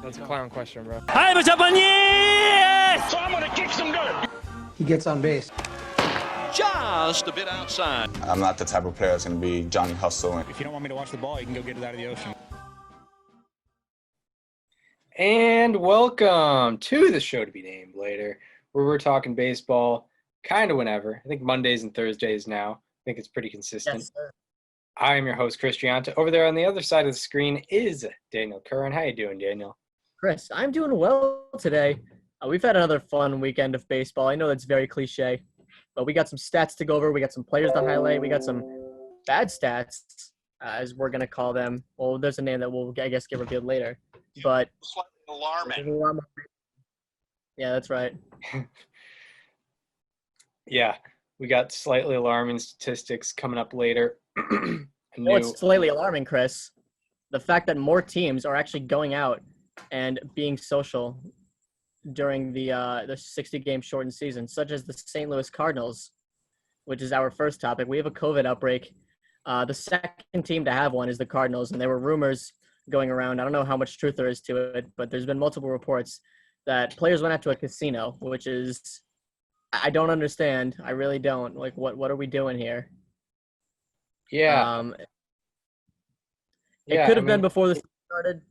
That's a clown question, bro. Hi, what's up on yes? So I'm gonna kick some dirt. He gets on base. Just a bit outside. I'm not the type of player that's going to be Johnny Hustle. If you don't want me to watch the ball, you can go get it out of the ocean. And welcome to the show to be named later, where we're talking baseball kind of whenever. I think Mondays and Thursdays now. I think it's pretty consistent. Yes, sir. I am your host, Chris Gianta. Over there on the other side of the screen is Daniel Curran. How you doing, Daniel? Chris, I'm doing well today. We've had another fun weekend of baseball. I know that's very cliche, but we got some stats to go over. We got some players to highlight. We got some bad stats, as we're going to call them. Well, there's a name that we'll, I guess, get revealed later. But Slightly alarming. Yeah, that's right. Yeah, we got slightly alarming statistics coming up later. What's slightly alarming, Chris? The fact that more teams are actually going out and being social during the 60-game shortened season, such as the St. Louis Cardinals, which is our first topic. We have a COVID outbreak. The second team to have one is the Cardinals, and there were rumors going around. I don't know how much truth there is to it, but there's been multiple reports that players went out to a casino, which is I don't understand. I really don't. Like, what are we doing here? Yeah. It could have been before this started,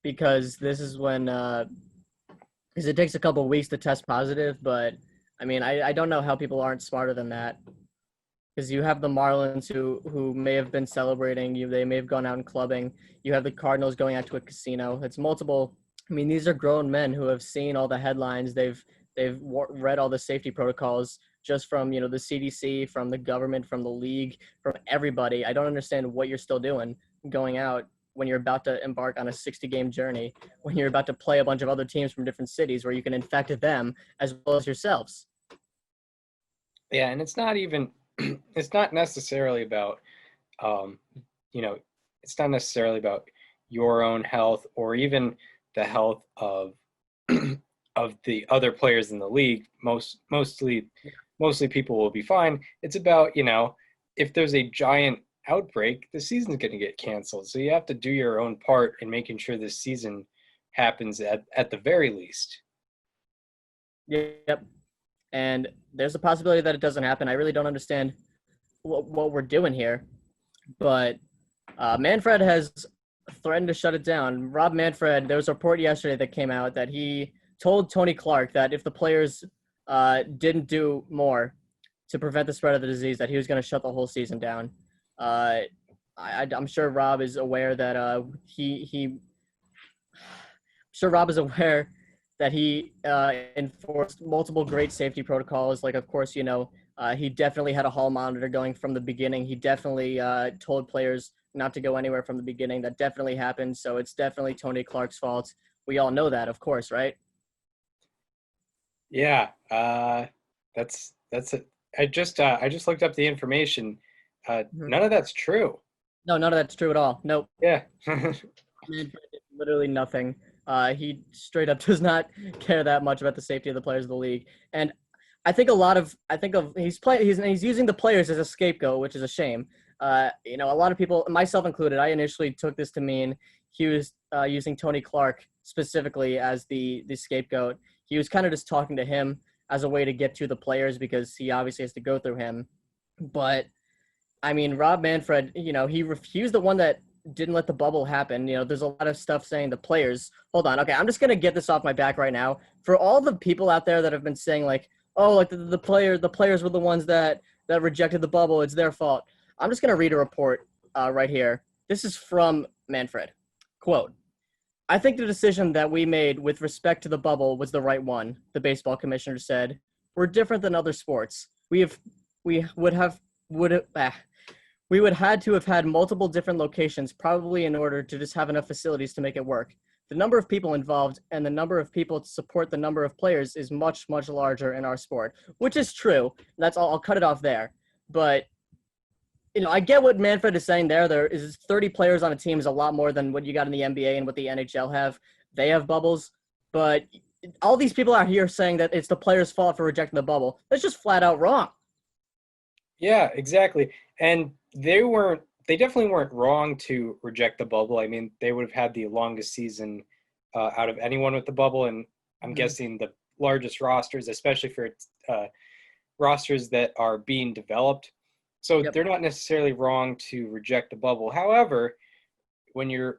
because this is when because it takes a couple of weeks to test positive. But I mean, I don't know how people aren't smarter than that, because you have the Marlins who may have been celebrating. They may have gone out and clubbing. You have the Cardinals going out to a casino. It's multiple. I mean, these are grown men who have seen all the headlines. They've read all the safety protocols just from, the CDC, from the government, from the league, from everybody. I don't understand what you're still doing going out when you're about to embark on a 60-game journey, when you're about to play a bunch of other teams from different cities where you can infect them as well as yourselves. Yeah, and it's not even – it's not necessarily about it's not necessarily about your own health or even the health of of the other players in the league. Mostly people will be fine. It's about, if there's a giant outbreak, the season's going to get canceled. So you have to do your own part in making sure this season happens at the very least. Yep. And there's a possibility that it doesn't happen. I really don't understand what we're doing here. But Manfred has threatened to shut it down. Rob Manfred, there was a report yesterday that came out that he told Tony Clark that if the players didn't do more to prevent the spread of the disease, that he was going to shut the whole season down. I'm sure Rob is aware that he enforced multiple great safety protocols. Like, of course, he definitely had a hall monitor going from the beginning. He definitely told players not to go anywhere from the beginning. That definitely happened. So it's definitely Tony Clark's fault. We all know that, of course, right? Yeah, that's it. I just looked up the information. None of that's true. No, none of that's true at all. Nope. Yeah. Literally nothing. He straight up does not care that much about the safety of the players of the league. And I think he's using the players as a scapegoat, which is a shame. A lot of people, myself included, I initially took this to mean he was using Tony Clark specifically as the scapegoat. He was kind of just talking to him as a way to get to the players, because he obviously has to go through him. But, I mean, Rob Manfred, he was the one that didn't let the bubble happen. There's a lot of stuff saying the players – hold on. Okay, I'm just going to get this off my back right now. For all the people out there that have been saying, like, oh, like the players were the ones that rejected the bubble, it's their fault. I'm just going to read a report right here. This is from Manfred. Quote, "I think the decision that we made with respect to the bubble was the right one," the baseball commissioner said. "We're different than other sports. We would had to have had multiple different locations, probably in order to just have enough facilities to make it work. The number of people involved and the number of people to support the number of players is much, much larger in our sport," which is true. That's all. I'll cut it off there. But I get what Manfred is saying there. There is 30 players on a team is a lot more than what you got in the NBA and what the NHL have. They have bubbles. But all these people out here saying that it's the players' fault for rejecting the bubble, that's just flat out wrong. Yeah, exactly. And they definitely weren't wrong to reject the bubble. I mean, they would have had the longest season out of anyone with the bubble, and I'm guessing the largest rosters, especially for rosters that are being developed. So they're not necessarily wrong to reject the bubble. However, when you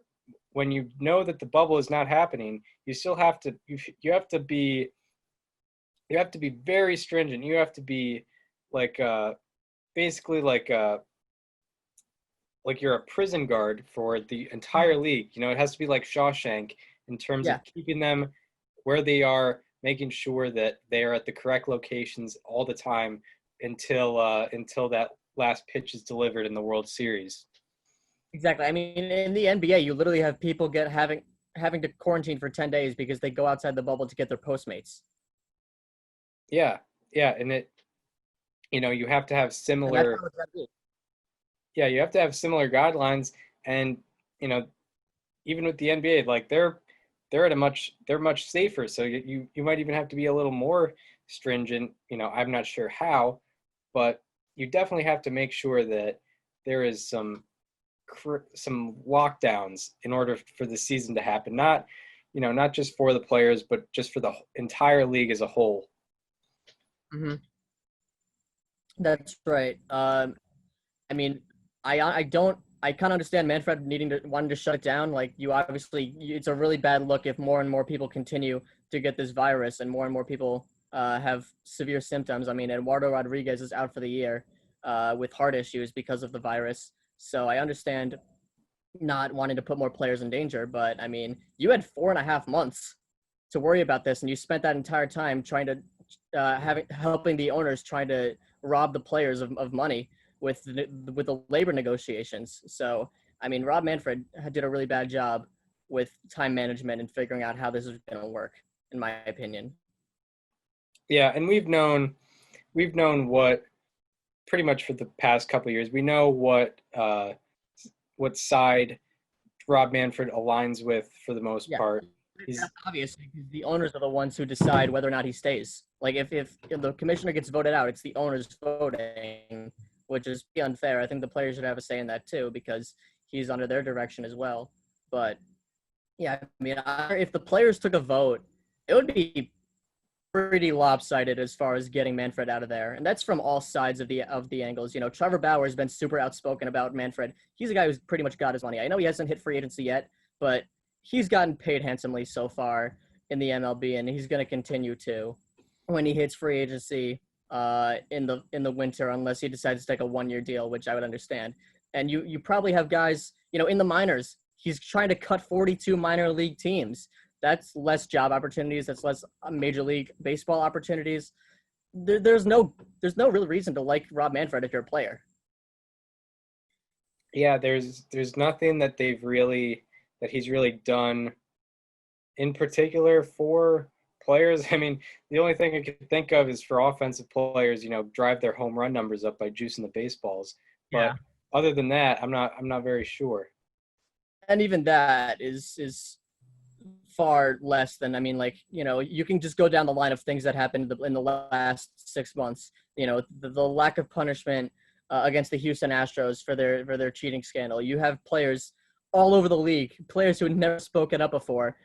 know that the bubble is not happening, you still have to you have to be very stringent. You have to be like basically like you're a prison guard for the entire league. You know, it has to be like Shawshank in terms of keeping them where they are, making sure that they are at the correct locations all the time until that last pitch is delivered in the World Series. Exactly. I mean, in the NBA, you literally have people having to quarantine for 10 days because they go outside the bubble to get their Postmates. Yeah, and you have to have similar. Yeah, you have to have similar guidelines, and even with the NBA, like they're much safer. So you might even have to be a little more stringent. I'm not sure how, but you definitely have to make sure that there is some lockdowns in order for the season to happen. Not just for the players, but just for the entire league as a whole. Mm-hmm. That's right. I mean, I kind of understand Manfred wanting to shut it down. Like, it's a really bad look if more and more people continue to get this virus and more people have severe symptoms. I mean, Eduardo Rodriguez is out for the year with heart issues because of the virus. So I understand not wanting to put more players in danger, but I mean, you had 4.5 months to worry about this, and you spent that entire time trying to helping the owners trying to rob the players of money with the labor negotiations. So I mean, Rob Manfred did a really bad job with time management and figuring out how this is going to work, in my opinion. Yeah, and we've known what pretty much for the past couple of years. We know what side Rob Manfred aligns with for the most part. Obviously, because the owners are the ones who decide whether or not he stays. Like, if the commissioner gets voted out, it's the owners voting, which is unfair. I think the players should have a say in that too, because he's under their direction as well. But yeah, I mean, if the players took a vote, it would be pretty lopsided as far as getting Manfred out of there, and that's from all sides of the angles. Trevor Bauer has been super outspoken about Manfred. He's a guy who's pretty much got his money. I know he hasn't hit free agency yet, but he's gotten paid handsomely so far in the MLB, and he's going to continue to when he hits free agency in the winter, unless he decides to take a 1-year deal, which I would understand. And you probably have guys, in the minors. He's trying to cut 42 minor league teams. That's less job opportunities. That's less Major League Baseball opportunities. There's no real reason to like Rob Manfred if you're a player. Yeah, there's nothing that he's really done in particular for players. I mean, the only thing I could think of is for offensive players, drive their home run numbers up by juicing the baseballs. But other than that, I'm not very sure. And even that is far less than, I mean, like, you can just go down the line of things that happened in the last 6 months. The lack of punishment against the Houston Astros for their cheating scandal. You have players all over the league, players who had never spoken up before,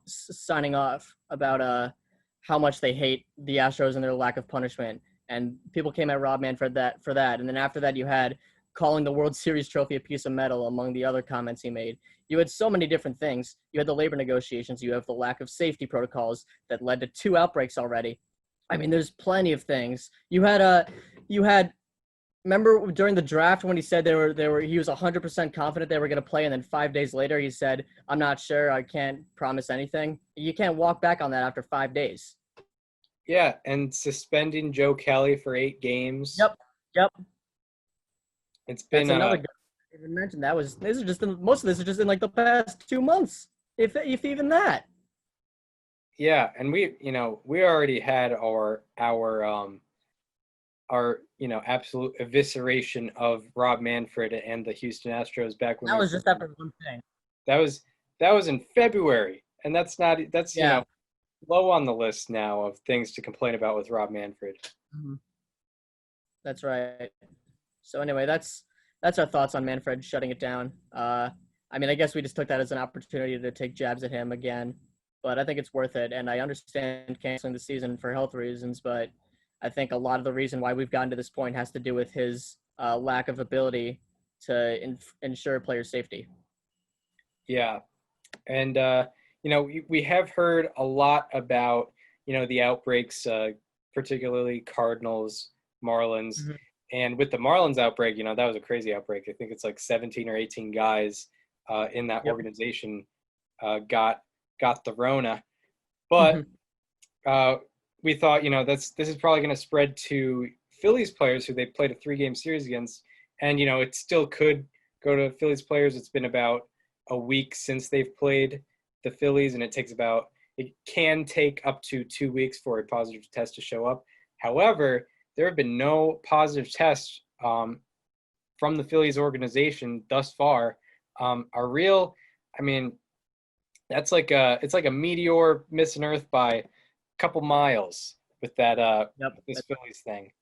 signing off about how much they hate the Astros and their lack of punishment. And people came at Rob Manfred for that. And then after that, you had calling the World Series trophy a piece of metal, among the other comments he made. You had so many different things. You had the labor negotiations. You have the lack of safety protocols that led to 2 outbreaks already. I mean, there's plenty of things. You had remember during the draft when he said he was 100% confident they were going to play, and then 5 days later he said, "I'm not sure. I can't promise anything." You can't walk back on that after 5 days. Yeah, and suspending Joe Kelly for 8 games. Yep. It's been That's another good. I didn't mention that most of this is just in like the past 2 months, if even that. Yeah, and we already had our absolute evisceration of Rob Manfred and the Houston Astros back when that was just after one thing. That was in February, and that's low on the list now of things to complain about with Rob Manfred. Mm-hmm. That's right. So anyway, that's our thoughts on Manfred shutting it down. I I mean, I guess we just took that as an opportunity to take jabs at him again, but I think it's worth it. And I understand canceling the season for health reasons, but I think a lot of the reason why we've gotten to this point has to do with his lack of ability to ensure player safety. Yeah. And, we have heard a lot about, the outbreaks, particularly Cardinals, Marlins. Mm-hmm. And with the Marlins outbreak, that was a crazy outbreak. I think it's like 17 or 18 guys in that organization got the Rona. But we thought, this is probably going to spread to Phillies players who they played a 3-game series against. And, it still could go to Phillies players. It's been about a week since they've played the Phillies, and it can take up to 2 weeks for a positive test to show up. However, there have been no positive tests from the Phillies organization thus far. That's it's like a meteor missing Earth by a couple miles with that this Phillies thing.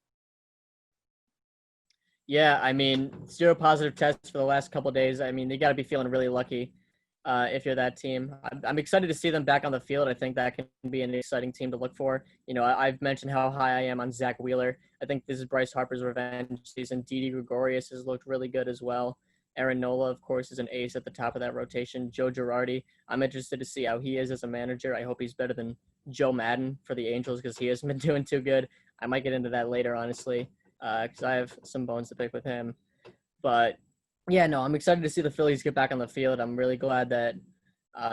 Yeah, I mean, 0 positive tests for the last couple of days. I mean, you got to be feeling really lucky if you're that team. I'm excited to see them back on the field. I think that can be an exciting team to look for. I've mentioned how high I am on Zach Wheeler. I think this is Bryce Harper's revenge season. Didi Gregorius has looked really good as well. Aaron Nola, of course, is an ace at the top of that rotation. Joe Girardi, I'm interested to see how he is as a manager. I hope he's better than Joe Madden for the Angels because he hasn't been doing too good. I might get into that later, honestly, because I have some bones to pick with him. But yeah, no, I'm excited to see the Phillies get back on the field. I'm really glad that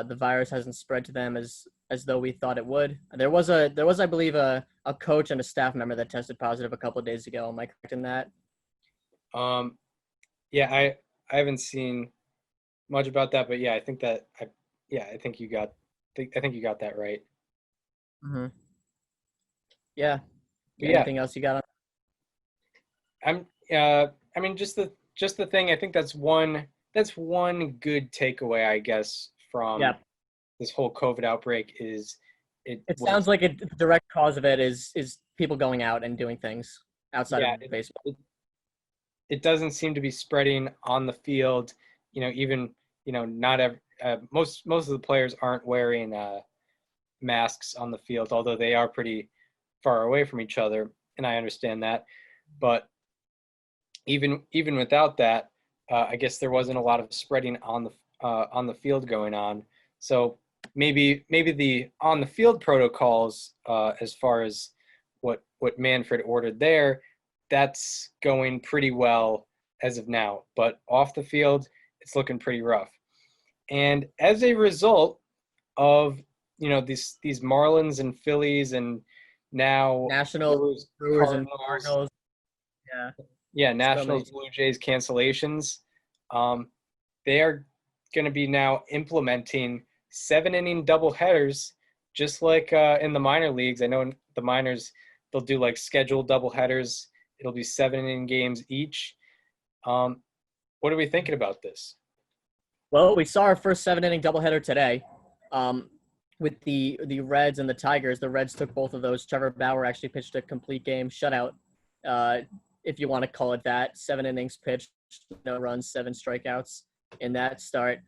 the virus hasn't spread to them as though we thought it would. There was, I believe, a coach and a staff member that tested positive a couple of days ago. Am I correct in that? Yeah, I haven't seen much about that, but yeah, I think you got that right. Mm-hmm. Yeah. Yeah. Anything else you got on? Just the thing. I think that's one good takeaway, I guess, from this whole COVID outbreak is it sounds like a direct cause of it is people going out and doing things outside of baseball. It doesn't seem to be spreading on the field. Not most of the players aren't wearing masks on the field, although they are pretty far away from each other, and I understand that. But even without that, I guess there wasn't a lot of spreading on the field going on. So maybe the on the field protocols, as far as what Manfred ordered there, that's going pretty well as of now. But off the field, it's looking pretty rough. And as a result of these Marlins and Phillies and now Nationals, Brewers, and Cardinals. Yeah, Nationals, Blue Jays cancellations. They are going to be now implementing 7-inning doubleheaders, just like in the minor leagues. I know in the minors they'll do like scheduled doubleheaders. It'll be 7-inning games each. What are we thinking about this? Well, we saw our first 7-inning doubleheader today. With the Reds and the Tigers, the Reds took both of those. Trevor Bauer actually pitched a complete game shutout, if you want to call it that. 7 innings pitched, no runs, 7 strikeouts in that start.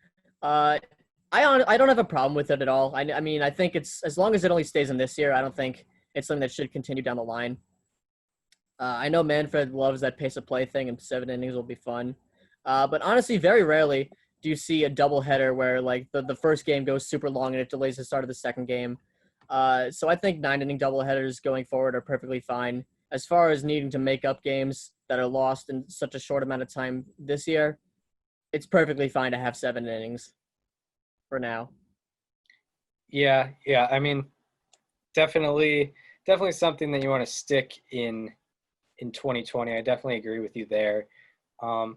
I don't have a problem with it at all. I mean, I think it's, as long as it only stays in this year, I don't think it's something that should continue down the line. I know Manfred loves that pace of play thing, and 7 innings will be fun. But honestly, very rarely do you see a doubleheader where like the first game goes super long and it delays the start of the second game. So I think 9-inning doubleheaders going forward are perfectly fine. As far as needing to make up games that are lost in such a short amount of time this year, it's perfectly fine to have 7 innings for now. Yeah. I mean, definitely something that you want to stick in 2020. I definitely agree with you there. I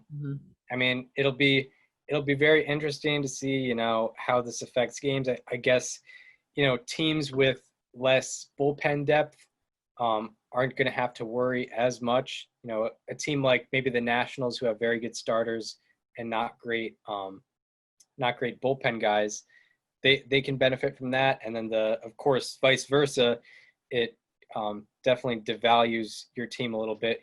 mean, it'll be very interesting to see, how this affects games. I guess, teams with less bullpen depth aren't going to have to worry as much. A team like maybe the Nationals, who have very good starters and not great bullpen guys, they can benefit from that. And then of course, vice versa, it definitely devalues your team a little bit.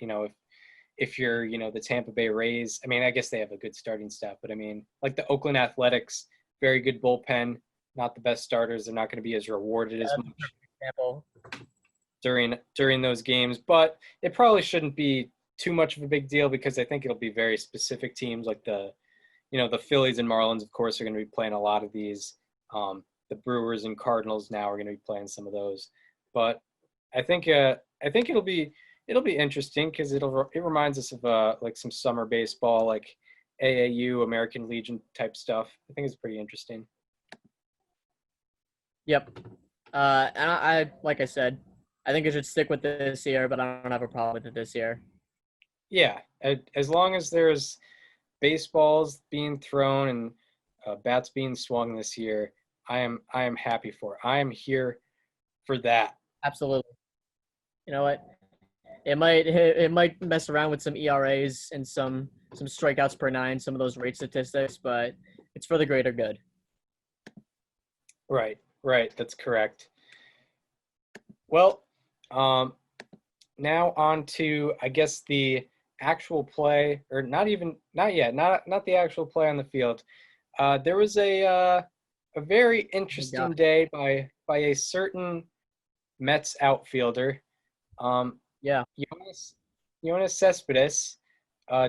if you're, the Tampa Bay Rays. I mean, I guess they have a good starting staff, but I mean, like the Oakland Athletics, very good bullpen, not the best starters. They're not going to be as rewarded as much Example. during those games, but it probably shouldn't be too much of a big deal because I think it'll be very specific teams like the Phillies and Marlins, of course, are going to be playing a lot of these. The Brewers and Cardinals now are going to be playing some of those, but I think it'll be interesting because it reminds us of like some summer baseball, like AAU, American Legion type stuff. I think it's pretty interesting. Yep. And I like I said, I think it should stick with this year, but I don't have a problem with it this year. Yeah, as long as there's baseballs being thrown and bats being swung this year, I am happy for it. I am here for that. Absolutely. You know what? It might mess around with some ERAs and some strikeouts per nine, some of those rate statistics, but it's for the greater good. Right. That's correct. Well, now on to, I guess, the actual play, or not the actual play on the field. There was a very interesting day by a certain Mets outfielder. Yoenis Cespedes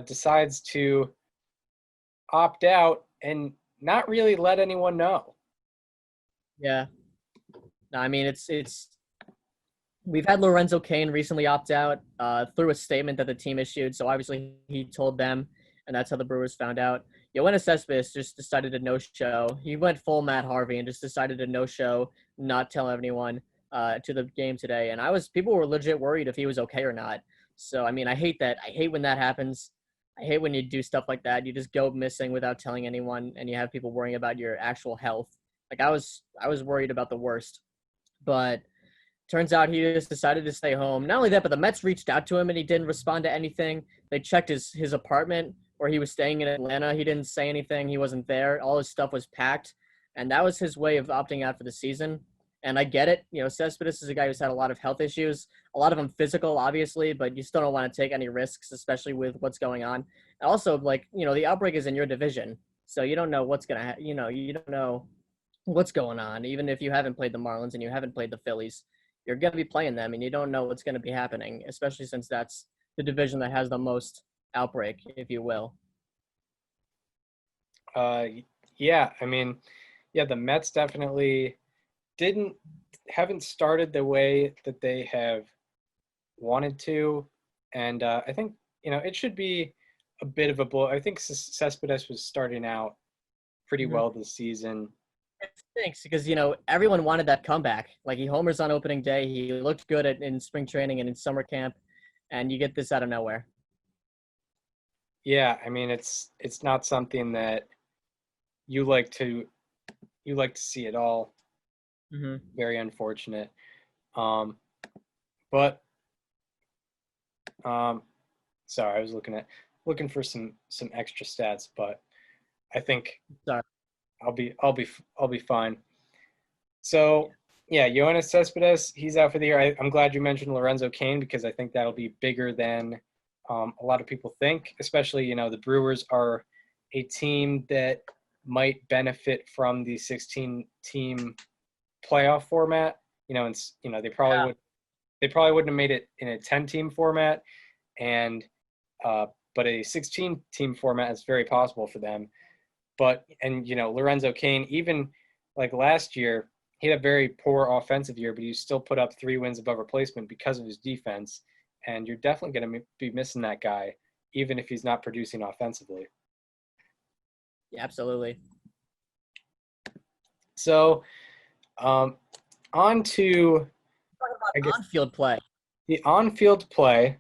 decides to opt out and not really let anyone know. Yeah. No, I mean it's we've had Lorenzo Cain recently opt out through a statement that the team issued. So obviously he told them, and that's how the Brewers found out. Yoenis Cespedes just decided to no-show. He went full Matt Harvey and just decided to no-show, not tell anyone to the game today. And people were legit worried if he was okay or not. So I mean, I hate that. I hate when that happens. I hate when you do stuff like that. You just go missing without telling anyone, and you have people worrying about your actual health. Like I was worried about the worst, but turns out he just decided to stay home. Not only that, but the Mets reached out to him and he didn't respond to anything. They checked his apartment where he was staying in Atlanta. He didn't say anything. He wasn't there. All his stuff was packed, and that was his way of opting out for the season. And I get it. Cespedes is a guy who's had a lot of health issues, a lot of them physical, obviously, but you still don't want to take any risks, especially with what's going on. And also, the outbreak is in your division, so you don't know what's going to you don't know what's going on. Even if you haven't played the Marlins and you haven't played the Phillies, you're going to be playing them, and you don't know what's going to be happening, especially since that's the division that has the most outbreak, if you will. Yeah, I mean, the Mets definitely haven't started the way that they have wanted to, and I think it should be a bit of a blow. I think Cespedes was starting out pretty well this season. Thanks, because everyone wanted that comeback. Like he homers on opening day, he looked good in spring training and in summer camp, and you get this out of nowhere. Yeah, I mean it's not something that you like to see at all. Mm-hmm. Very unfortunate. Sorry, I was looking for some extra stats, but I think I'll be fine. So yeah, Yoenis Cespedes, he's out for the year. I'm glad you mentioned Lorenzo Cain because I think that'll be bigger than a lot of people think. Especially the Brewers are a team that might benefit from the 16-team playoff format. They probably wouldn't have made it in a 10-team format, and but a 16-team format is very possible for them. But Lorenzo Cain, even like last year, he had a very poor offensive year, but he still put up 3 wins above replacement because of his defense. And you're definitely going to be missing that guy, even if he's not producing offensively. Yeah, absolutely. So, on to on-field play. The on-field play,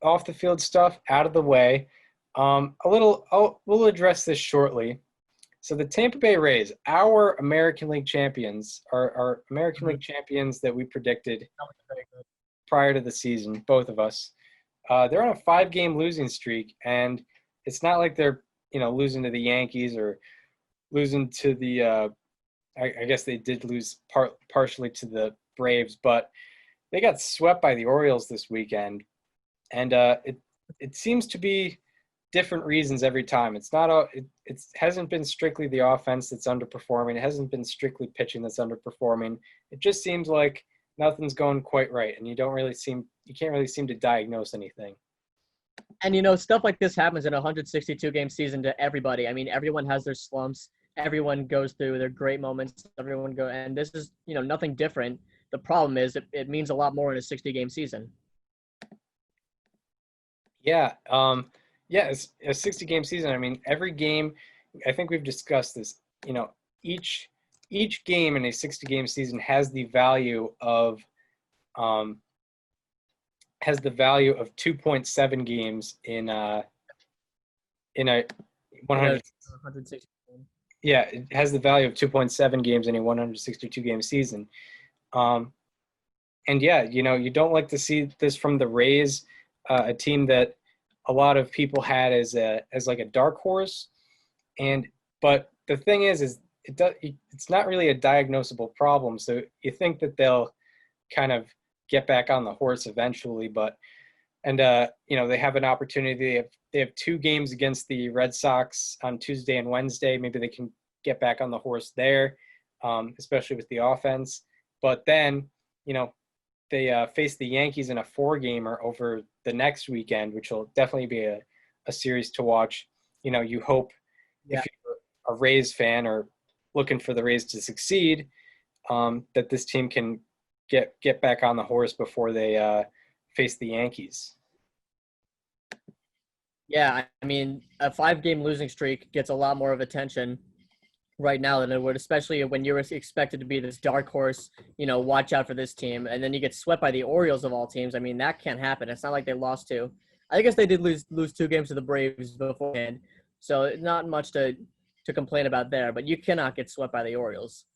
off the field stuff out of the way. We'll address this shortly. So the Tampa Bay Rays, our American League champions, our American League champions that we predicted prior to the season, both of us. They're on a 5-game losing streak, and it's not like they're losing to the Yankees or losing to the. I guess they did lose partially to the Braves, but they got swept by the Orioles this weekend. and it seems to be different reasons every time. It's not it hasn't been strictly the offense that's underperforming. It hasn't been strictly pitching that's underperforming. It just seems like nothing's going quite right, and you can't really seem to diagnose anything. And stuff like this happens in a 162 game season to everybody. I mean, everyone has their slumps. Everyone goes through their great moments. And this is nothing different. The problem is it means a lot more in a 60 game season. Yeah, it's a 60 game season. I mean, every game. I think we've discussed this. Each game in a 60 game season has the value of 2.7 games in a 100. Yeah, it has the value of 2.7 games in a 162 game season. And yeah, you don't like to see this from the Rays, a team that a lot of people had as like a dark horse. But the thing is it's not really a diagnosable problem. So you think that they'll kind of get back on the horse eventually, they have an opportunity. They have 2 games against the Red Sox on Tuesday and Wednesday. Maybe they can get back on the horse there, especially with the offense. But then, they face the Yankees in a 4-gamer over the next weekend, which will definitely be a series to watch. You hope if you're a Rays fan or looking for the Rays to succeed, that this team can get back on the horse before they face the Yankees. Yeah, I mean, a 5-game losing streak gets a lot more of attention right now than it would, especially when you're expected to be this dark horse, watch out for this team, and then you get swept by the Orioles of all teams. I mean, that can't happen. It's not like they lost to. I guess they did lose 2 games to the Braves beforehand, so not much to complain about there, but you cannot get swept by the Orioles.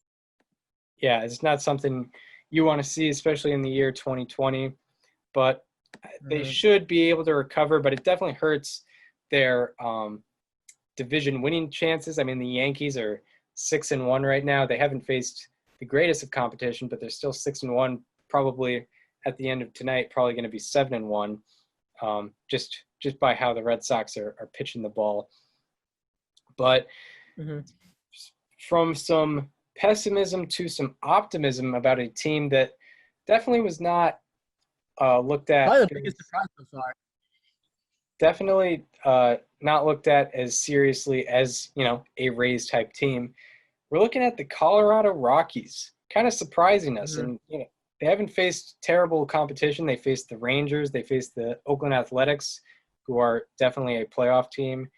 Yeah, it's not something you want to see, especially in the year 2020, but they should be able to recover, but it definitely hurts their division winning chances. I mean, the Yankees are 6-1 right now. They haven't faced the greatest of competition, but they're still 6-1. Probably at the end of tonight, probably going to be 7-1, just by how the Red Sox are pitching the ball. But from some pessimism to some optimism about a team that definitely was not looked at. Probably the biggest surprise so far. Definitely not looked at as seriously as, a Rays type team. We're looking at the Colorado Rockies, kind of surprising us. And, they haven't faced terrible competition. They faced the Rangers. They faced the Oakland Athletics, who are definitely a playoff team.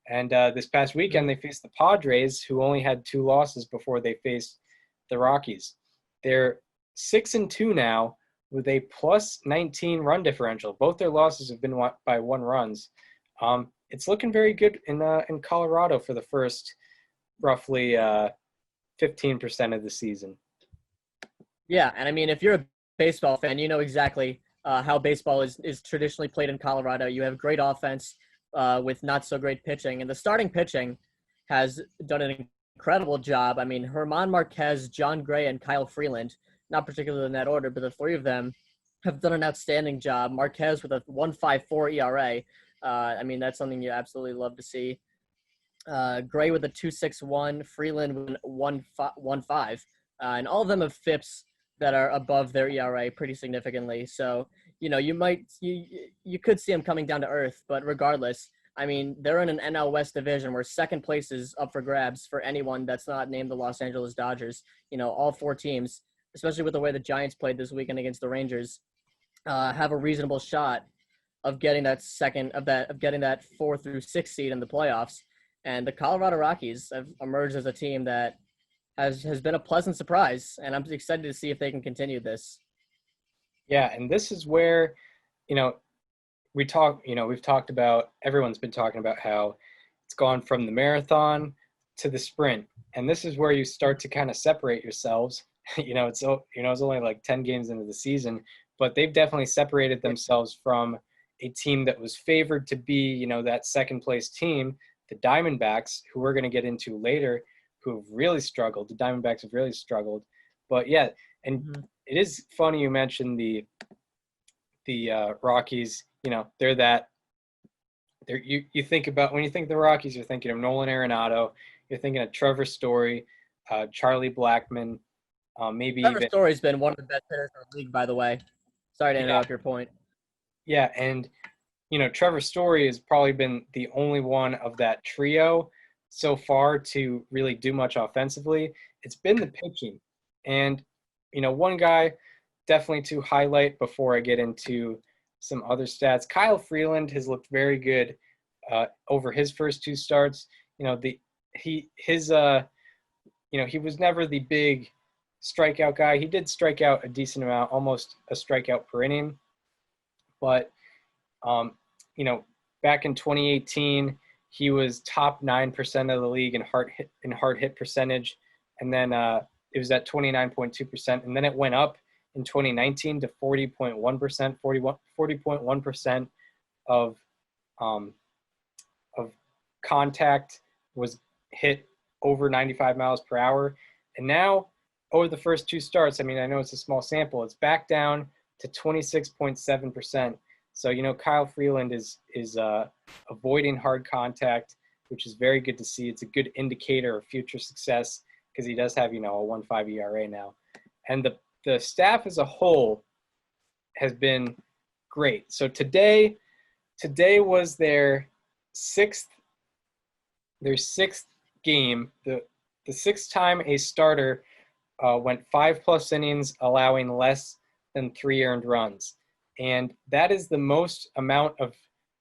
And this past weekend, they faced the Padres, who only had 2 losses before they faced the Rockies. They're 6-2 now, with a plus 19 run differential. Both their losses have been by 1 runs. It's looking very good in Colorado for the first roughly 15% of the season. Yeah, and I mean, if you're a baseball fan, you know exactly how baseball is traditionally played in Colorado. You have great offense with not so great pitching, and the starting pitching has done an incredible job. I mean, German Marquez, John Gray, and Kyle Freeland, not particularly in that order, but the 3 of them have done an outstanding job. Marquez with a 1.54 ERA. I mean, that's something you absolutely love to see. Gray with a 2.61, Freeland with 1.15, and all of them have FIPS that are above their ERA pretty significantly. So, you could see them coming down to earth, but regardless, I mean, they're in an NL West division where second place is up for grabs for anyone that's not named the Los Angeles Dodgers. All 4 teams, especially with the way the Giants played this weekend against the Rangers, have a reasonable shot of getting that 4 through 6 seed in the playoffs. And the Colorado Rockies have emerged as a team that has been a pleasant surprise, and I'm excited to see if they can continue this. Yeah, and this is where, we've talked about, everyone's been talking about how it's gone from the marathon to the sprint. And this is where you start to kind of separate yourselves. It's only like 10 games into the season, but they've definitely separated themselves from a team that was favored to be, that second place team, the Diamondbacks, who we're going to get into later, who have really struggled. The Diamondbacks have really struggled. But yeah, and it is funny you mentioned the Rockies. they're that. You think about, when you think of the Rockies, you're thinking of Nolan Arenado, you're thinking of Trevor Story, Charlie Blackmon, maybe Trevor even Story's been one of the best hitters in the league, by the way. Sorry to interrupt your point. yeah, and Trevor Story has probably been the only one of that trio so far to really do much offensively. It's been the pitching, and one guy definitely to highlight before I get into some other stats. Kyle Freeland has looked very good over his first two starts. He was never the big strikeout guy. He did strike out a decent amount, almost a strikeout per inning. But back in 2018, he was top 9% of the league in hard hit percentage, and then it was at 29.2%, and then it went up in 2019 to 40.1%. 40.1% of contact was hit over 95 miles per hour. And now, over the first two starts, I know it's a small sample, it's back down to 26.7%. So, Kyle Freeland is avoiding hard contact, which is very good to see. It's a good indicator of future success because he does have, a 1.5 ERA now. And the staff as a whole has been great. So today was their sixth game, the sixth time a starter went 5+ innings, allowing less than 3 earned runs. And that is the most amount of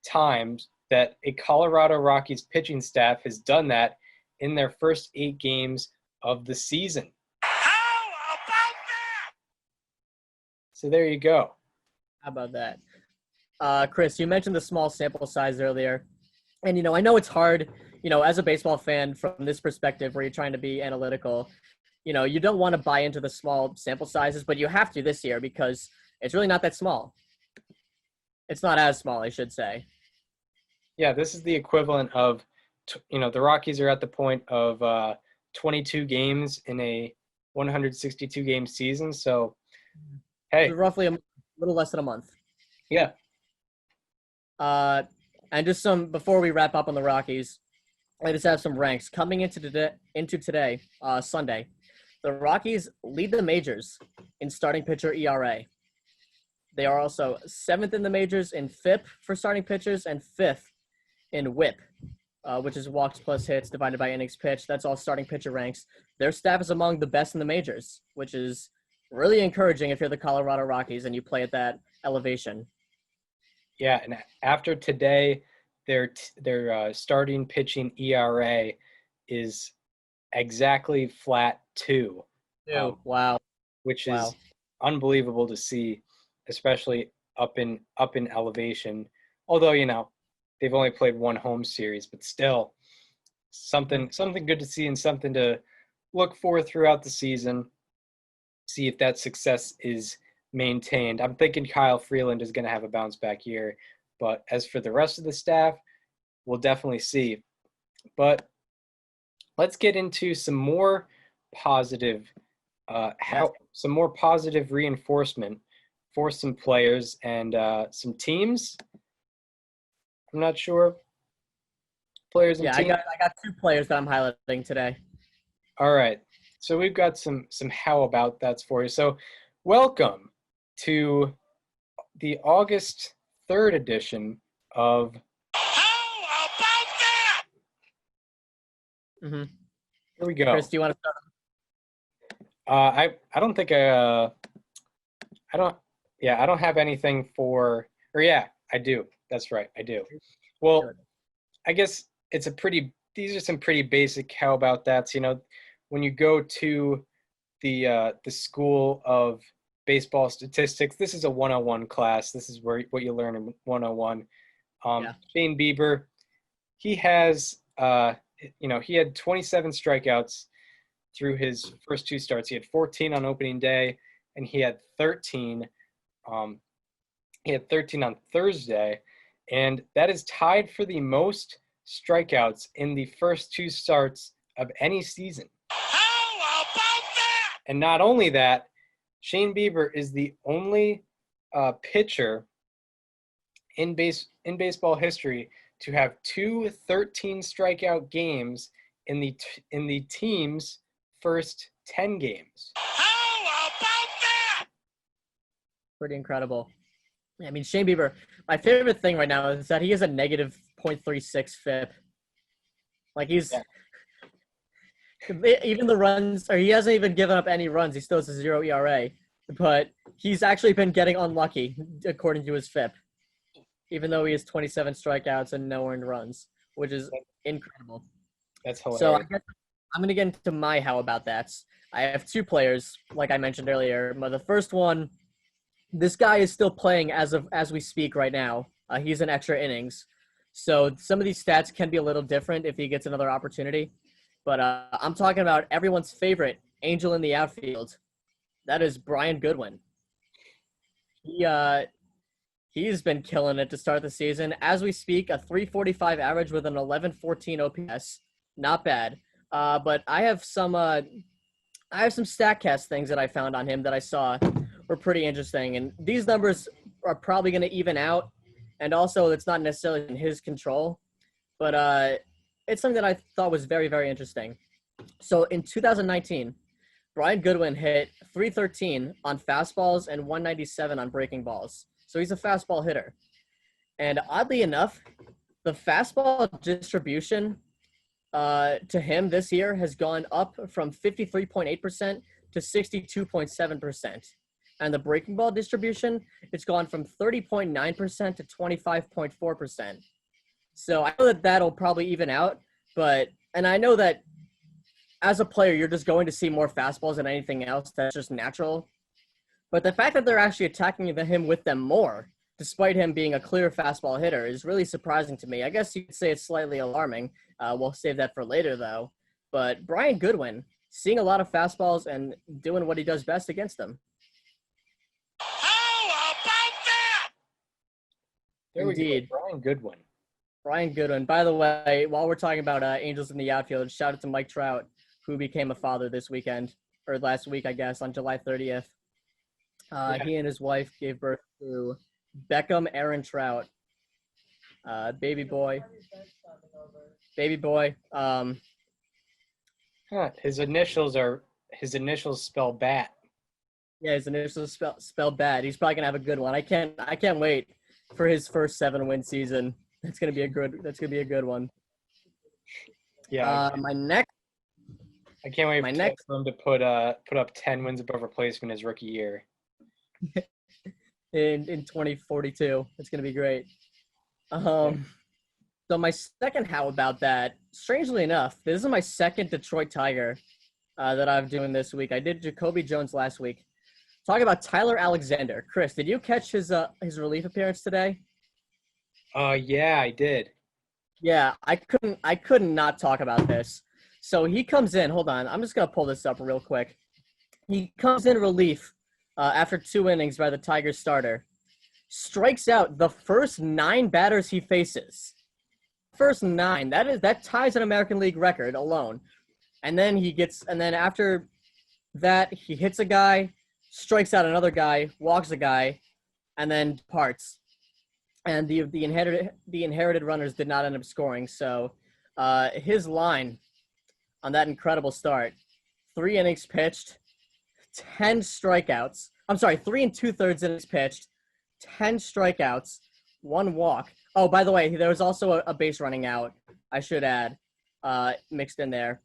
times that a Colorado Rockies pitching staff has done that in their first 8 games of the season. How about that? So there you go. How about that? Chris, you mentioned the small sample size earlier. And, I know it's hard, as a baseball fan from this perspective where you're trying to be analytical, you don't want to buy into the small sample sizes, but you have to this year because it's really not that small. It's not as small, I should say. Yeah, this is the equivalent of, the Rockies are at the point of 22 games in a 162-game season. So, hey. Roughly a little less than a month. Yeah. And just before we wrap up on the Rockies, I just have some ranks. Coming into today, Sunday, the Rockies lead the majors in starting pitcher ERA. They are also 7th in the majors in FIP for starting pitchers and 5th in WHIP, which is walks plus hits divided by innings pitched. That's all starting pitcher ranks. Their staff is among the best in the majors, which is really encouraging if you're the Colorado Rockies and you play at that elevation. Yeah, and after today, their starting pitching ERA is exactly flat 2. Wow. Which is unbelievable to see, especially up in elevation. Although, they've only played one home series, but still something good to see and something to look for throughout the season. See if that success is maintained. I'm thinking Kyle Freeland is going to have a bounce back year, but as for the rest of the staff, we'll definitely see. But let's get into some more positive reinforcement for some players and some teams. I'm not sure. Players and teams. I got 2 players that I'm highlighting today. All right. So we've got some how about that's for you. So welcome to the August 3rd edition of How about that? Mm-hmm. Here we go. Chris, do you want to start? I don't think I don't have anything for, or yeah, I do. That's right. I do. Well, Good. I guess these are some pretty basic how about that's, when you go to the School of Baseball Statistics, this is a 101 class. This is what you learn in 101. Shane Bieber, he has, he had 27 strikeouts through his first 2 starts. He had 14 on opening day, and he had 13. He had 13 on Thursday, and that is tied for the most strikeouts in the first 2 starts of any season. How about that? And not only that, Shane Bieber is the only pitcher in baseball history to have 13 strikeout games in the team's first 10 games. How about that? Pretty incredible. I mean, Shane Bieber, my favorite thing right now is that he has a negative .36 FIP. Like he's even the runs, or he hasn't even given up any runs. He still has a 0 ERA, but he's actually been getting unlucky according to his FIP, even though he has 27 strikeouts and no earned runs, which is incredible. That's hilarious. So I guess I'm going to get into my how about that. I have two players, like I mentioned earlier. The first one, this guy is still playing as we speak right now. He's in extra innings. So some of these stats can be a little different if he gets another opportunity. But I'm talking about everyone's favorite angel in the outfield. That is Brian Goodwin. He's been killing it to start the season. As we speak, a 345 average with an 1114 OPS. Not bad. But I have some StatCast things that I found on him that I saw were pretty interesting. And these numbers are probably going to even out. And also, it's not necessarily in his control. But it's something that I thought was very, very interesting. So in 2019, Brian Goodwin hit 313 on fastballs and 197 on breaking balls. So he's a fastball hitter. And oddly enough, the fastball distribution to him this year has gone up from 53.8% to 62.7%. And the breaking ball distribution, it's gone from 30.9% to 25.4%. So I know that that'll probably even out, and I know that as a player, you're just going to see more fastballs than anything else. That's just natural. But the fact that they're actually attacking him with them more, despite him being a clear fastball hitter, is really surprising to me. I guess you could say it's slightly alarming. We'll save that for later, though. But Brian Goodwin, seeing a lot of fastballs and doing what he does best against them. How about that? There Indeed. we go, Brian Goodwin. Brian Goodwin. By the way, while we're talking about Angels in the outfield, shout out to Mike Trout, who became a father this weekend, or last week, I guess, on July 30th. He and his wife gave birth to Beckham Aaron Trout. Baby boy. His initials spell bat. Yeah, his initials spell bad. He's probably gonna have a good one. I can't wait for his first 7-win season. That's gonna be a good one. Yeah. I can't wait for him to put up 10 wins above replacement his rookie year. in 2042. It's gonna be great. So my second how about that, strangely enough, this is my second Detroit Tiger that I'm doing this week. I did Jacoby Jones last week. Talking about Tyler Alexander. Chris, did you catch his relief appearance today? Yeah, I did. Yeah, I couldn't not talk about this. So he comes in. Hold on, I'm just gonna pull this up real quick. He comes in relief after 2 innings by the Tigers starter. Strikes out the first 9 batters he faces. First 9. That ties an American League record alone. And then after that, he hits a guy, strikes out another guy, walks a guy, and then departs. And the inherited runners did not end up scoring. So his line on that incredible start: 3 innings pitched, 10 strikeouts. I'm sorry, 3 2/3 innings pitched, 10 strikeouts, 1 walk. Oh, by the way, there was also a base running out, I should add, mixed in there.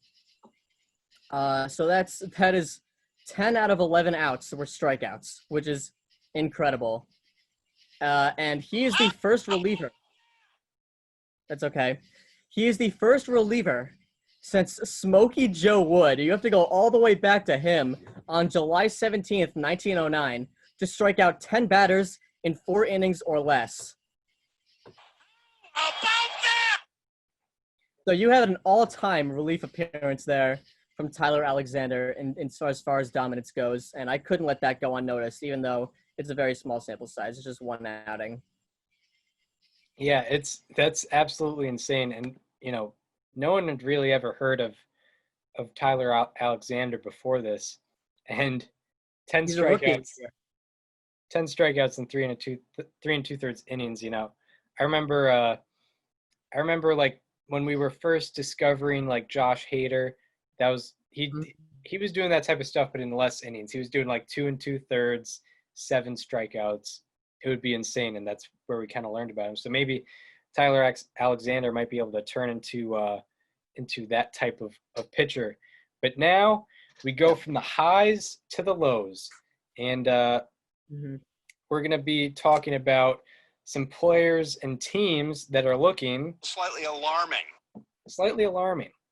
So that is 10 out of 11 outs were strikeouts, which is incredible. And he is the first reliever. That's okay. He is the first reliever since Smokey Joe Wood. You have to go all the way back to him on July 17th, 1909, to strike out 10 batters in 4 innings or less. About that? So you had an all-time relief appearance there from Tyler Alexander as far as dominance goes, and I couldn't let that go unnoticed, even though it's a very small sample size. It's just 1 outing. Yeah, that's absolutely insane. And, no one had really ever heard of Tyler Alexander before this. And 10 He's a rookie. strikeouts. 10 strikeouts in 3 2/3 innings, I remember like when we were first discovering like Josh Hader, that was he was doing that type of stuff, but in less innings. He was doing like 2 2/3, 7 strikeouts. It would be insane, and that's where we kind of learned about him. So maybe Tyler Alexander might be able to turn into that type of pitcher. But now we go from the highs to the lows, and we're going to be talking about some players and teams that are looking Slightly alarming.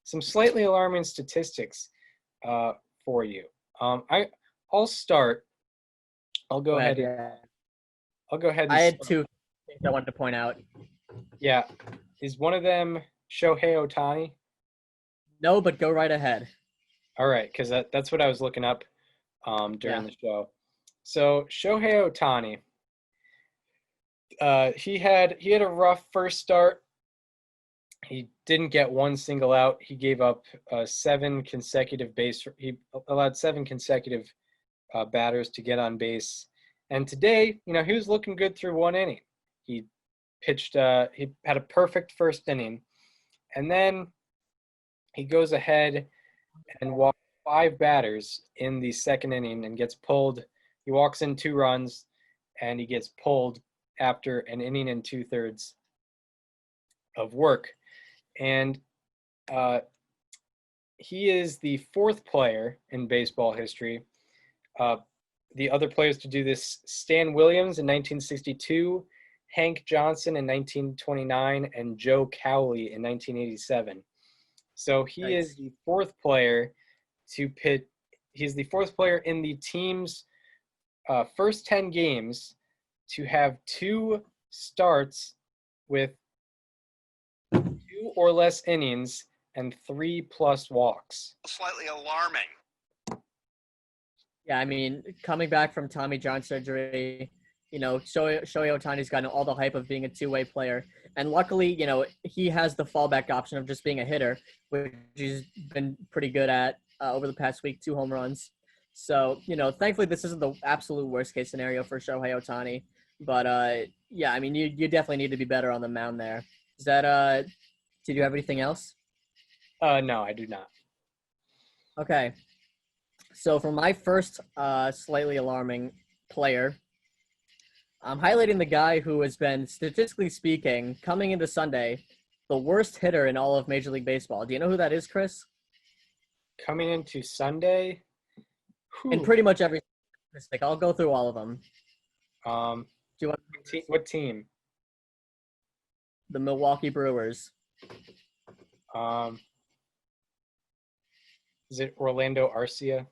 some slightly alarming statistics for you. I'll start. I'll go ahead. Yeah. I'll go ahead. And I had two things I wanted to point out. Yeah, is one of them Shohei Ohtani? No, but go right ahead. All right, because that's what I was looking up during the show. So Shohei Ohtani, he had a rough first start. He didn't get one single out. He gave up 7 consecutive He allowed 7 consecutive batters to get on base. And today, he was looking good through 1 inning. He pitched. He had a perfect first inning, and then he goes ahead and walks 5 batters in the second inning and gets pulled. He walks in 2 runs, and he gets pulled after an inning and 2/3 of work. And he is the 4th player in baseball history. The other players to do this: Stan Williams in 1962, Hank Johnson in 1929, and Joe Cowley in 1987. So he is the 4th player to pit. He's the 4th player in the team's first 10 games to have 2 starts with 2 or less innings and 3+ walks. Slightly alarming. Yeah, I mean, coming back from Tommy John surgery, Shohei Ohtani's gotten all the hype of being a two-way player. And luckily, he has the fallback option of just being a hitter, which he's been pretty good at over the past week, 2 home runs. So, thankfully this isn't the absolute worst-case scenario for Shohei Ohtani. But, yeah, I mean, you definitely need to be better on the mound there. Is that did you have anything else? No, I do not. Okay. So for my first slightly alarming player, I'm highlighting the guy who has been, statistically speaking, coming into Sunday, the worst hitter in all of Major League Baseball. Do you know who that is, Chris? Coming into Sunday? In pretty much every statistic. I'll go through all of them. Do you want what team? The Milwaukee Brewers. Is it Orlando Arcia?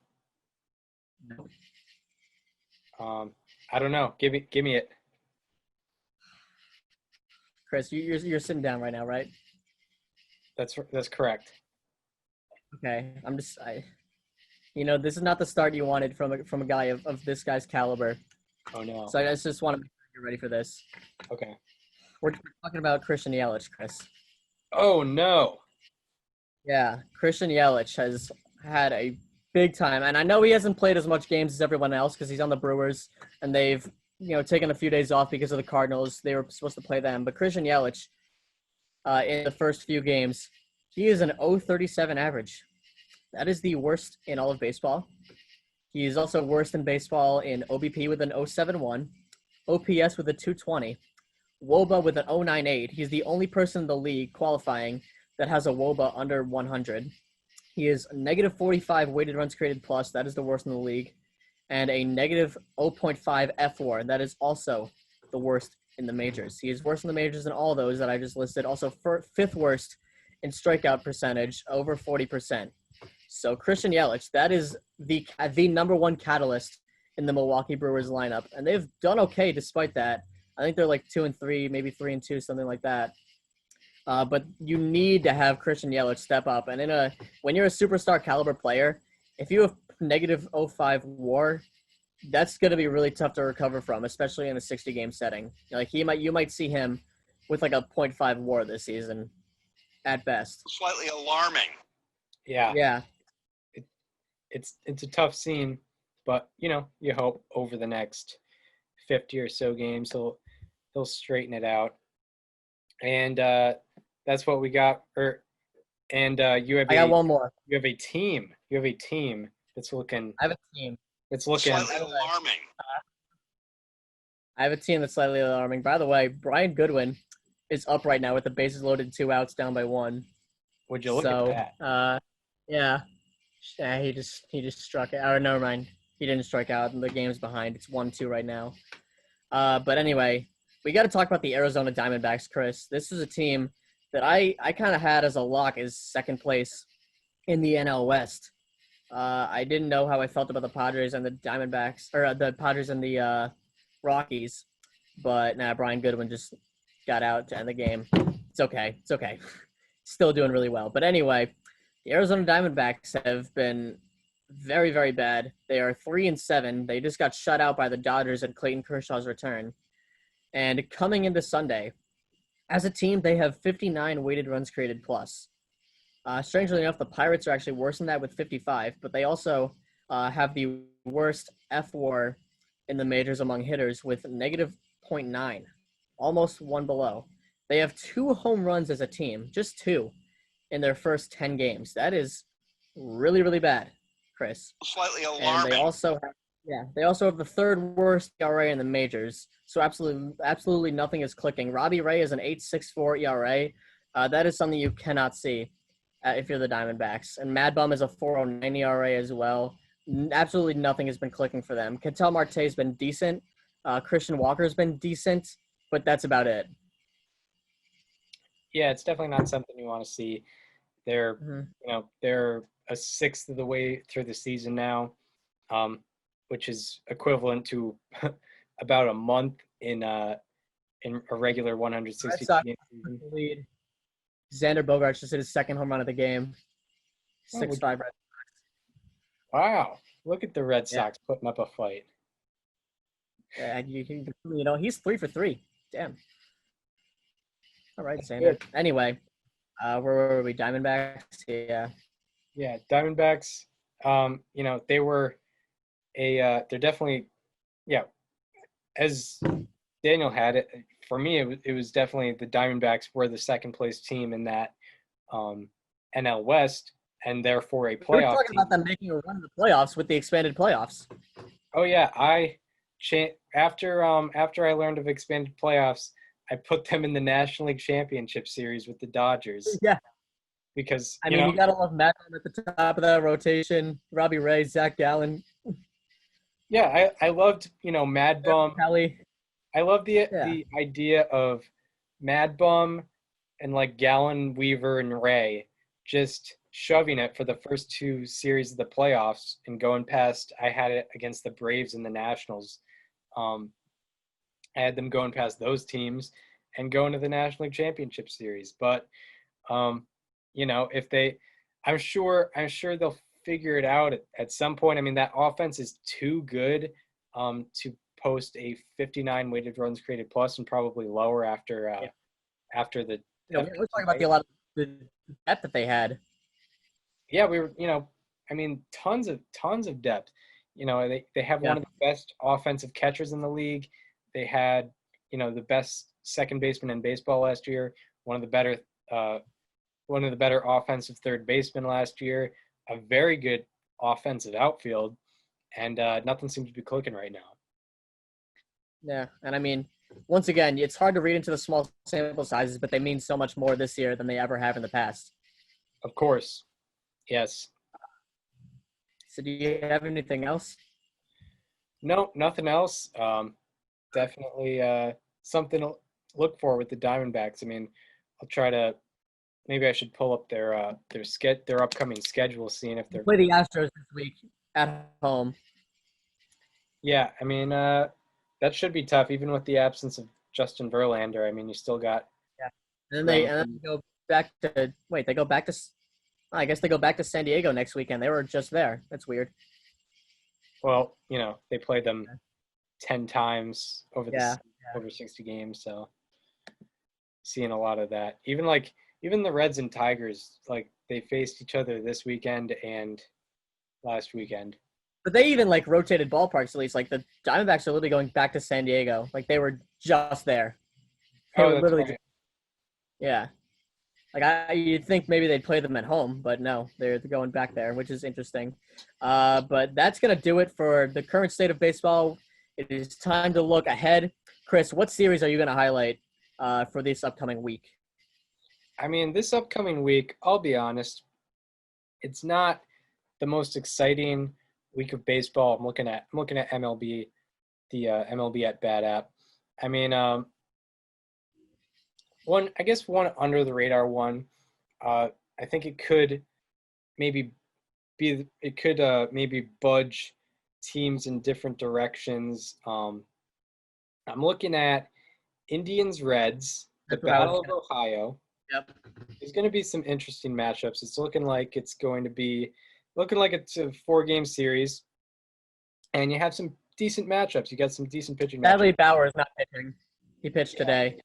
No. I don't know. Give me it. Chris, you're sitting down right now, right? That's correct. Okay, this is not the start you wanted from a guy of this guy's caliber. Oh no. So I just want to make sure you're ready for this. Okay. We're talking about Christian Yelich, Chris. Oh no. Yeah, Christian Yelich has had a big time, and I know he hasn't played as much games as everyone else because he's on the Brewers, and they've taken a few days off because of the Cardinals. They were supposed to play them, but Christian Yelich, in the first few games, he is an 0.37 average. That is the worst in all of baseball. He is also worst in baseball in OBP with an 0.71, OPS with a 220, WOBA with an 0.98. He's the only person in the league qualifying that has a WOBA under 100. He is negative 45 weighted runs created plus. That is the worst in the league. And a negative 0.5 FWAR. That is also the worst in the majors. He is worse in the majors than all those that I just listed. Also 5th worst in strikeout percentage, over 40%. So Christian Yelich, that is the number 1 catalyst in the Milwaukee Brewers lineup. And they've done okay despite that. I think they're like 2-3, maybe 3-2, something like that. But you need to have Christian Yelich step up. And when you're a superstar caliber player, if you have negative 0.5 WAR, that's going to be really tough to recover from, especially in a 60-game setting. Like you might see him with like a 0.5 WAR this season, at best. Slightly alarming. Yeah. Yeah. It's a tough scene, but you hope over the next 50 or so games he'll straighten it out. And that's what we got. And you have I got one more. You have a team. You have a team that's looking. I have a team. It's looking. Slightly alarming. I have a team that's slightly alarming. By the way, Brian Goodwin is up right now with the bases loaded, 2 outs, down by 1. Would you look at that? Yeah, he just struck it. Or never mind, he didn't strike out. And the game's behind. It's 1-2 right now. But anyway, we got to talk about the Arizona Diamondbacks, Chris. This is a team that I kind of had as a lock as second place in the NL West. I didn't know how I felt about the Padres and the Diamondbacks, or the Padres and the Rockies, but Brian Goodwin just got out to end the game. It's okay. Still doing really well. But anyway, the Arizona Diamondbacks have been very, very bad. They are 3-7. They just got shut out by the Dodgers at Clayton Kershaw's return. And coming into Sunday, as a team, they have 59 weighted runs created plus. Strangely enough, the Pirates are actually worse than that with 55, but they also have the worst F-WAR in the majors among hitters with -0.9, almost one below. They have 2 home runs as a team, just 2, in their first 10 games. That is really, really bad, Chris. Slightly And alarming. they also have the 3rd worst ERA in the majors. So absolutely nothing is clicking. Robbie Ray is an 8.64 ERA. That is something you cannot see if you're the Diamondbacks. And Mad Bum is a 4.09 ERA as well. Absolutely nothing has been clicking for them. Ketel Marte's been decent. Christian Walker's been decent, but that's about it. Yeah, it's definitely not something you want to see. They're they're a 1/6 of the way through the season now, which is equivalent to about a month in a regular 160 game season. Lead. Xander Bogaerts just hit his 2nd home run of the game. Oh, 6-5. Wow, look at the Red Sox putting up a fight. Yeah, he's 3 for 3. Damn. All right, Xander. Anyway, where were we? Diamondbacks? Yeah. Yeah, Diamondbacks, they were they're definitely, as Daniel had it, for me, it was definitely the Diamondbacks were the 2nd place team in that NL West, and therefore a playoff We're talking team. about them making a run in the playoffs with the expanded playoffs. Oh yeah, after I learned of expanded playoffs, I put them in the National League Championship Series with the Dodgers. Yeah. Because you gotta love Matt at the top of that rotation. Robbie Ray, Zach Gallen. Yeah, I loved Mad Bum. Kelly. I love the idea of Mad Bum and like Gallen, Weaver, and Ray just shoving it for the first 2 series of the playoffs and going past. I had it against the Braves and the Nationals. I had them going past those teams and going to the National League Championship Series. But if I'm sure they'll figure it out at some point. I mean, that offense is too good to post a 59 weighted runs created plus and probably lower after the. We're talking about a lot of the depth that they had. Yeah, we were. Tons of depth. They have one of the best offensive catchers in the league. They had the best second baseman in baseball last year. One of the better offensive third basemen last year. A very good offensive outfield, and nothing seems to be clicking right now. Yeah, and once again, it's hard to read into the small sample sizes, but they mean so much more this year than they ever have in the past. Of course, yes. So, do you have anything else? No, nothing else. Definitely something to look for with the Diamondbacks. I'll try to. Maybe I should pull up their upcoming schedule, seeing if they're play the Astros this week at home. Yeah, that should be tough, even with the absence of Justin Verlander. You still got. Yeah, and then they go back to. Wait, they go back to. I guess they go back to San Diego next weekend. They were just there. That's weird. Well, they played them 10 times over over 60 games, so seeing a lot of that. Even the Reds and Tigers, they faced each other this weekend and last weekend. But they even rotated ballparks at least. The Diamondbacks are literally going back to San Diego. They were just there. They were literally right. Yeah. Like you'd think maybe they'd play them at home, but no, they're going back there, which is interesting. But that's gonna do it for the current state of baseball. It is time to look ahead. Chris, what series are you gonna highlight for this upcoming week? I mean, this upcoming week, I'll be honest, it's not the most exciting week of baseball. I'm looking at MLB, the MLB at Bat app. I mean, one under the radar one. I think maybe it could maybe budge teams in different directions. I'm looking at Indians Reds, the That's what I was Battle of Ohio. Yep. There's going to be some interesting matchups. It's looking like it's a 4-game series, and you have some decent matchups. You got some decent pitching Sadly, matchups. Bauer is not pitching. He pitched today.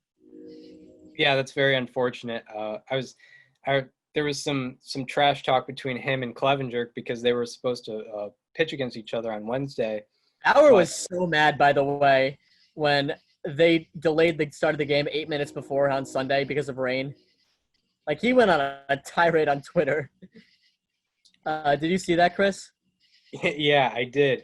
Yeah, that's very unfortunate. There was some trash talk between him and Clevenger because they were supposed to pitch against each other on Wednesday. Bauer was so mad, by the way, when they delayed the start of the game 8 minutes before on Sunday because of rain. Like, he went on a tirade on Twitter. Did you see that, Chris? Yeah, I did.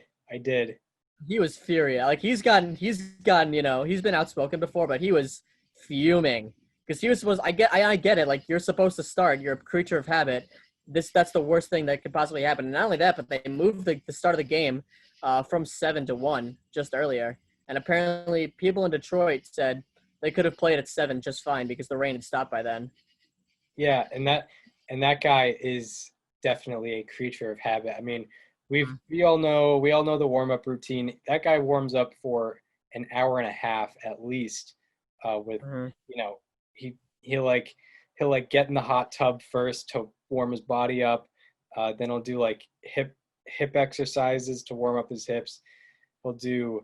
He was furious. Like, he's gotten, he's been outspoken before, but he was fuming because he was supposed. I get it. Like, you're supposed to start. You're a creature of habit. That's the worst thing that could possibly happen. And not only that, but they moved the start of the game from 7 to 1 just earlier. And apparently, people in Detroit said they could have played at 7 just fine because the rain had stopped by then. Yeah, and that guy is definitely a creature of habit. I mean, we all know the warm-up routine. That guy warms up for an hour and a half at least with he'll get in the hot tub first to warm his body up. Then he'll do like hip exercises to warm up his hips. He'll do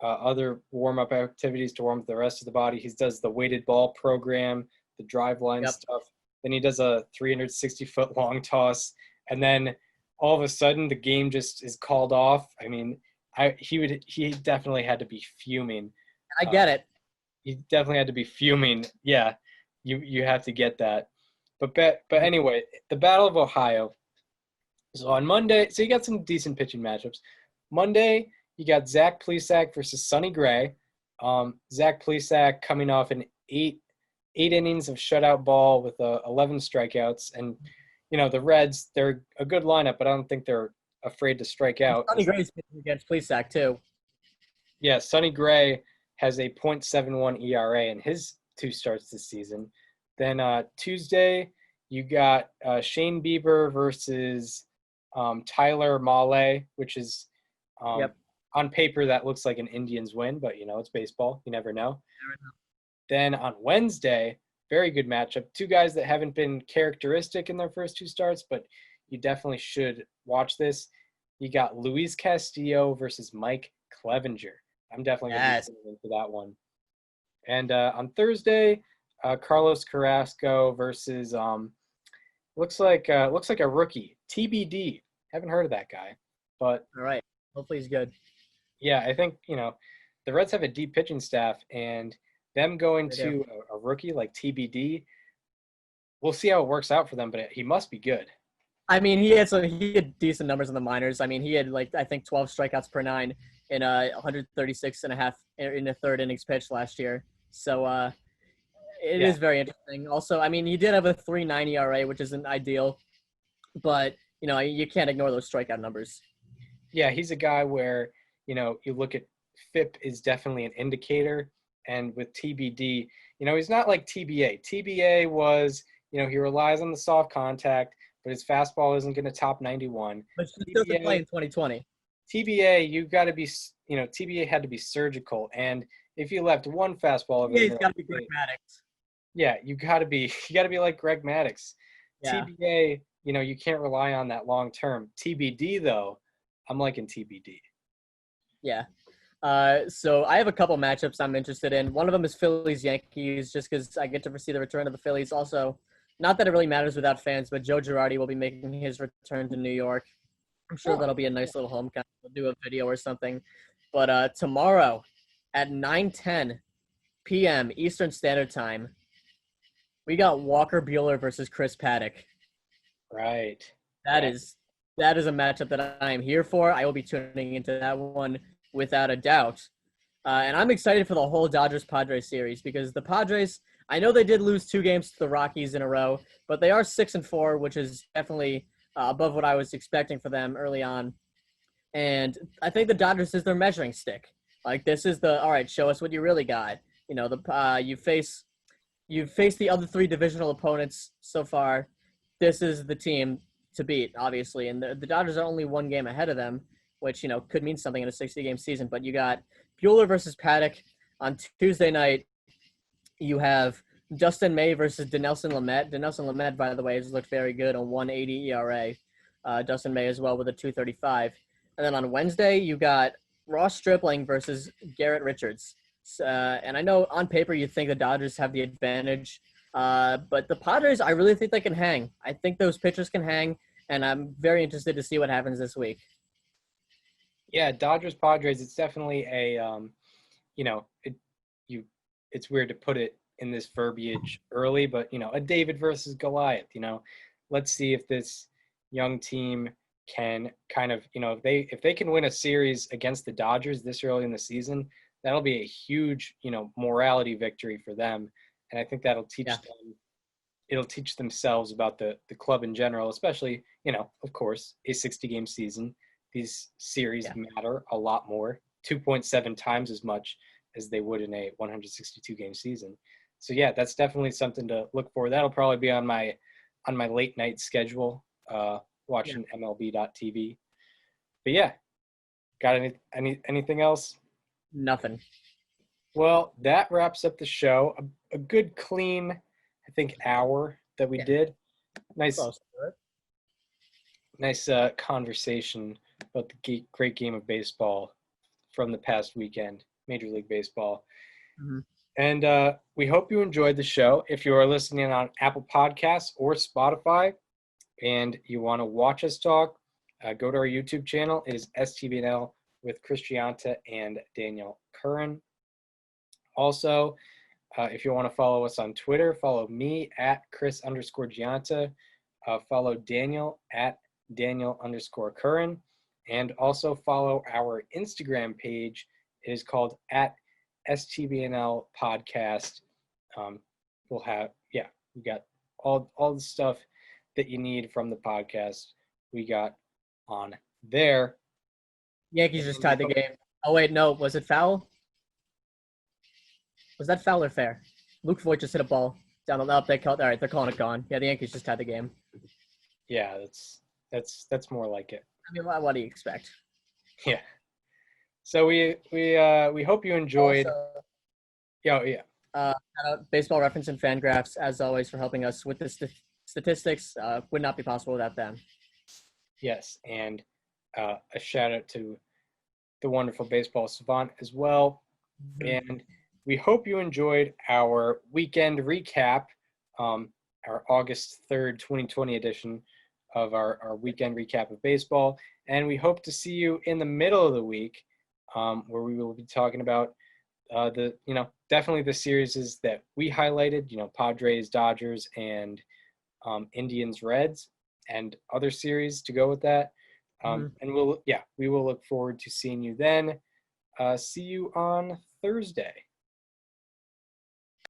other warm-up activities to warm up the rest of the body. He does the weighted ball program, the drive line stuff. Then he does a 360-foot long toss, and then all of a sudden the game just is called off. I mean, he definitely had to be fuming. I get it. He definitely had to be fuming. Yeah, you have to get that. But anyway, the Battle of Ohio. So on Monday, so you got some decent pitching matchups. Monday, you got Zach Plesac versus Sonny Gray. Zach Plesac coming off an eight innings of shutout ball with 11 strikeouts. And, the Reds, they're a good lineup, but I don't think they're afraid to strike out. Sonny Gray's pitching against Plesac, too. Yeah, Sonny Gray has a .71 ERA in his 2 starts this season. Then Tuesday, you got Shane Bieber versus Tyler Mahle, which is on paper that looks like an Indians win, but, it's baseball. You never know. Then on Wednesday, very good matchup. 2 guys that haven't been characteristic in their first 2 starts, but you definitely should watch this. You got Luis Castillo versus Mike Clevenger. I'm definitely going to be tuning into that one. And on Thursday, Carlos Carrasco versus looks like a rookie, TBD. Haven't heard of that guy, but all right. Hopefully he's good. Yeah, I think the Reds have a deep pitching staff, and them going to a rookie like TBD, we'll see how it works out for them. But he must be good. I mean, he had decent numbers in the minors. I mean, he had I think 12 strikeouts per 9 in 136 and a half in the 3rd innings pitched last year. So it is very interesting. Also, I mean, he did have a 3.9 ERA, which isn't ideal, but you can't ignore those strikeout numbers. Yeah, he's a guy where you look at FIP is definitely an indicator, and with TBD, he's not like TBA. TBA was he relies on the soft contact, but his fastball isn't going to top 91. But he doesn't play in 2020. TBA, you got to be, TBA had to be surgical. And if you left one fastball over He's got to be Greg Maddux. Yeah, you got to be like Greg Maddux. Yeah. TBA, you can't rely on that long term. TBD though, I'm liking TBD. Yeah. So I have a couple matchups I'm interested in. One of them is Phillies-Yankees, just because I get to see the return of the Phillies. Also, not that it really matters without fans, but Joe Girardi will be making his return to New York. I'm sure that'll be a nice little homecoming. We'll do a video or something. But tomorrow at 9:10 p.m. Eastern Standard Time, We got Walker Buehler versus Chris Paddock. Right. That Yeah. is a matchup that I am here for. I will be tuning into that one without a doubt. And I'm excited for the whole Dodgers-Padres series because the Padres, I know they did lose 2 games to the Rockies in a row, but they are 6-4, which is definitely above what I was expecting for them early on. And I think the Dodgers is their measuring stick. Like, this is all right, show us what you really got. You know, you've faced the other 3 divisional opponents so far. This is the team to beat, obviously. And the Dodgers are only 1 game ahead of them, which, could mean something in a 60-game season. But you got Buehler versus Paddock on Tuesday night. You have Dustin May versus Dinelson Lamet. Dinelson Lamet, by the way, has looked very good on 1.80 ERA. Dustin May as well with a 2.35. And then on Wednesday, you got Ross Stripling versus Garrett Richards. And I know on paper you think the Dodgers have the advantage, but the Padres, I really think they can hang. I think those pitchers can hang, and I'm very interested to see what happens this week. Yeah, Dodgers Padres. It's definitely it's weird to put it in this verbiage early, but a David versus Goliath. Let's see if this young team can kind of if they can win a series against the Dodgers this early in the season, that'll be a huge morality victory for them, and I think that'll teach them. It'll teach themselves about the club in general, especially of course a 60-game season. These series matter a lot more, 2.7 times as much as they would in a 162-game season. So yeah, that's definitely something to look for. That'll probably be on my late night schedule, watching MLB.TV. But yeah, got anything else? Nothing. Well, that wraps up the show. A good clean, I think, hour that we did. Nice conversation about the great game of baseball from the past weekend, Major League Baseball. Mm-hmm. And we hope you enjoyed the show. If you are listening on Apple Podcasts or Spotify and you want to watch us talk, go to our YouTube channel. It is STBNL with Chris Gianta and Daniel Curran. Also, if you want to follow us on Twitter, follow me at Chris_Gianta. Follow Daniel at Daniel_Curran. And also follow our Instagram page. It is called at STBNL Podcast. We got all the stuff that you need from the podcast. We got on there. Yankees just tied the game. Oh, wait, no. Was it foul? Was that foul or fair? Luke Voigt just hit a ball down the up. All right, they're calling it gone. Yeah, the Yankees just tied the game. Yeah, that's more like it. I mean, what do you expect? Yeah. So we hope you enjoyed. Baseball Reference and Fangraphs, as always, for helping us with the statistics. Would not be possible without them. Yes, and a shout out to the wonderful Baseball Savant as well. Mm-hmm. And we hope you enjoyed our weekend recap, our August 3rd, 2020 edition of our weekend recap of baseball. And we hope to see you in the middle of the week, where we will be talking about definitely the series that we highlighted, Padres, Dodgers, and Indians, Reds, and other series to go with that. And we will look forward to seeing you then. See you on Thursday.